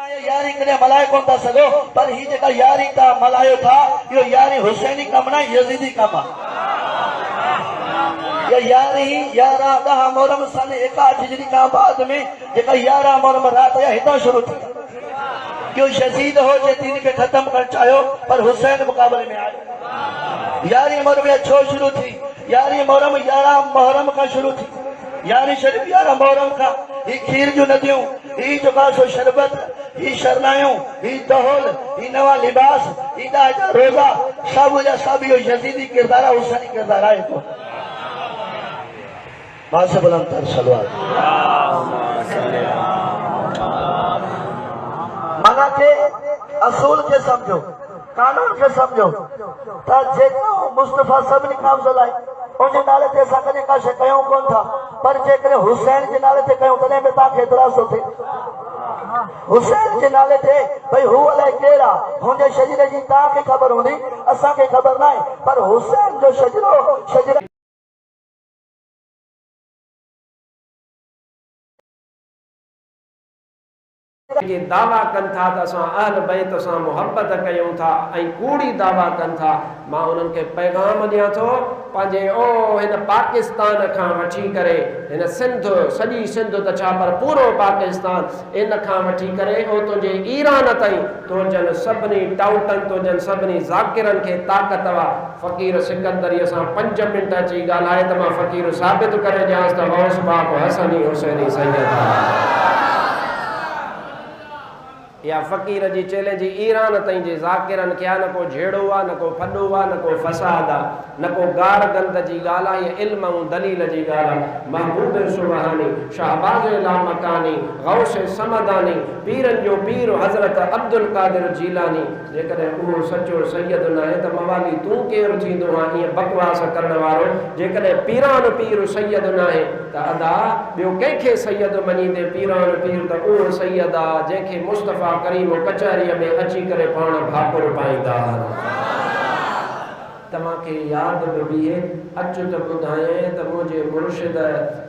यारी कने मलाए कोन था सगो पर ही जेका यारी ता मलायो था यो यारी हुसैनी कम ना यजीदी कम ये यारी 11 10 मुहर्रम सन 61 हिजरी का बाद में जेका 11 मुहर्रम रात या हिता शुरू थी क्यों यजीद हो जे तीन के खत्म कर चाहो पर हुसैन मुकाबले में आयो यारी मुहर्रम या छो शुरू थी यारी मुहर्रम 11 मुहर्रम का शुरू थी यानी शरीफ 11 मुहर्रम का ही खीर जो नदियों ही जो सो शरबत ही शरनायों ही दहल ही नवा लिबास ही दाजा रोजा सब या सब यो यजीदी किरदार हुसैनी किरदार है तो मासे बुलंद तर सलवात मना के असूल के समझो कानून के समझो ता जेको मुस्तफा सबनी काम चलाए उनके नाले ते असां कने का शइ कयूं कोन था पर जेकॾहिं हुसैन जे नाले ते कयूं तॾहिं बि तव्हांखे एतिराज़ थो थिए हुसैन जे नाले ते भई हू अलाए केरु आहे हुनजे शरीर जी तव्हांखे ख़बर हूंदी असांखे ख़बर न आहे पर हुसैन जो शजरो के दावा कन था त असां अहल बैत सां मोहब्बत कयूं था ऐं कूड़ी दावा कन था मां उन्हनि खे पैगाम ॾियां थो पंहिंजे हिन पाकिस्तान खां वठी करे हिन सिंध सॼी सिंध त छा पर पूरो पाकिस्तान इन खां वठी करे तुंहिंजे ईरान ताईं तुंहिंजनि सभिनी टाउटनि तुंहिंजनि सभिनी ज़ाकिरनि खे ताक़त आहे फ़क़ीर सिकंदरीअ सां 5 मिंट अची ॻाल्हाए त मां फ़क़ीर साबित करे ॾियांसि त गौस पाक हसनी हुसैनी सैयद या फ़क़ीर जी चैलेंज ईरान ताईं जे ज़ाकिरनि क्या न को झेड़ो आहे न को फॾो आहे न को फ़साद आहे न को गार गंद जी ॻाल्हि आहे या इल्म ऐं दलील जी ॻाल्हि आहे महबूब सुबहानी शहबाज़ लामकानी गौस समदानी पीरनि जो पीर हज़रत अब्दुल कादिर जीलानी जेकॾहिं उहो सचो सैयद न आहे त मवाली तूं केरु थींदो आहे ईअं बकवास करण वारो जेकॾहिं पीरान पीर सैयद न आहे त अदा ॿियो कंहिंखे सैयद मञींदे पीरान पीर त उहो सैयद आहे जंहिंखे मुस्तफ़ा करीम कचहरीअ में अची करे पाण भाकुर पाईंदा तव्हांखे यादि बि बीहे अच त ॿुधायां त मुंहिंजे मुर्शिद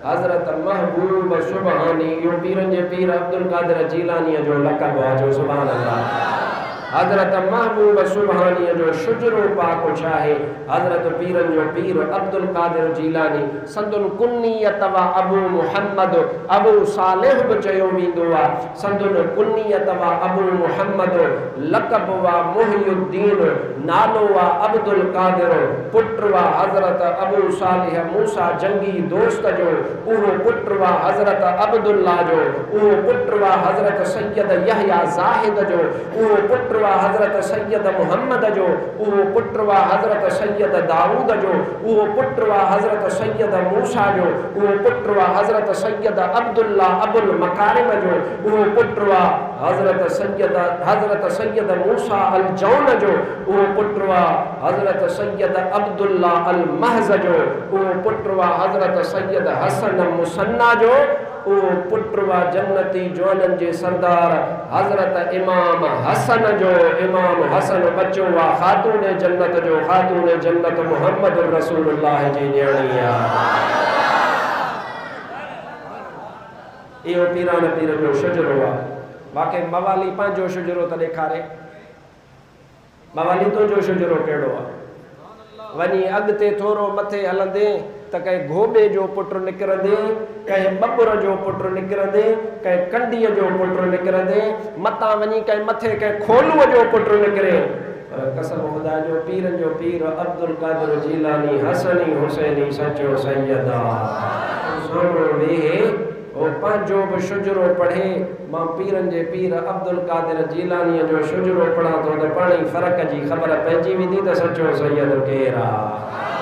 हज़रत महबूब सुबहानी इहो पीरनि जे पीर अब्दुल कादिर जीलानीअ जो लक़ब आहे जो सुभान अल्लाह हज़रत महबूब सुबहानीअ जो शुजरो पाक आहे हज़रत पीरनि जो पीर अब्दुल कादिर जीलानी संदुन कुन्नियत व अबू मुहम्मद अबू सालिह बि चयो वेंदो आहे संदुन कुन्नियत व अबू मुहम्मद लक़ब व मुहियुद्दीन नालो व अब्दुल कादिर पुत्र व हज़रत अबू सालिह मूसा जंगी दोस्त जो उहो पुत्र व हज़रत अब्दुल्ला जो उहो पुत्र व हज़रत सैयद यहया ज़ाहिद जो उहो पुत्र हज़रत सैयद मुहम्मद जो उहो पुत्र वा हज़रत सैयद दाऊद जो उहो पुत्र वा हज़रत सैयद मूसा जो उहो पुत्र वा हज़रत सैयद अब्दुल्ला अबुल मकारिम जो उहो पुत्र वा हज़रत सैयद मूसा अल जौन जो उहो पुत्र वा हज़रत सैयद अब्दुल्ला अल महज़ जो उहो पुत्र वा हज़रत सैयद हसन मुसन्ना जो उहो पुत्र वा जन्नती जवाननि जे सरदार हज़रत इमाम हसन जो इमाम हसन बच्चो वा ख़ातून जन्नत जो ख़ातून जन्नत मुहम्मद रसूलुल्लाह जी न्याणी आहे इहो पीरान पीर जो शुजरो आहे बाक़ी मवाली पंहिंजो शुजरो त ॾेखारे मवाली तुंहिंजो शुजरो कहिड़ो आहे वञी अॻिते थोरो मथे हलंदे त कंहिं घोॿे जो पुटु निकिरंदे कंहिं बबुर जो पुटु निकिरंदे कंहिं कंडीअ जो पुटु निकिरंदे मतां वञी कंहिं मथे कंहिं खोलूअ जो पुटु निकिरे पर कसम ख़ुदा जो पीरनि जो पीर अब्दुल कादिर जीलानी हसनी हुसैनी सचो सैयद आहे वेहे वो पंहिंजो बि शुजरो पढ़े मां पीरनि जे पीर अब्दुल कादिर जीलानीअ जो शुजरो पढ़ां थो त पाण ई फ़र्क़ जी ख़बर पइजी वेंदी त सचो सैयद केरु आहे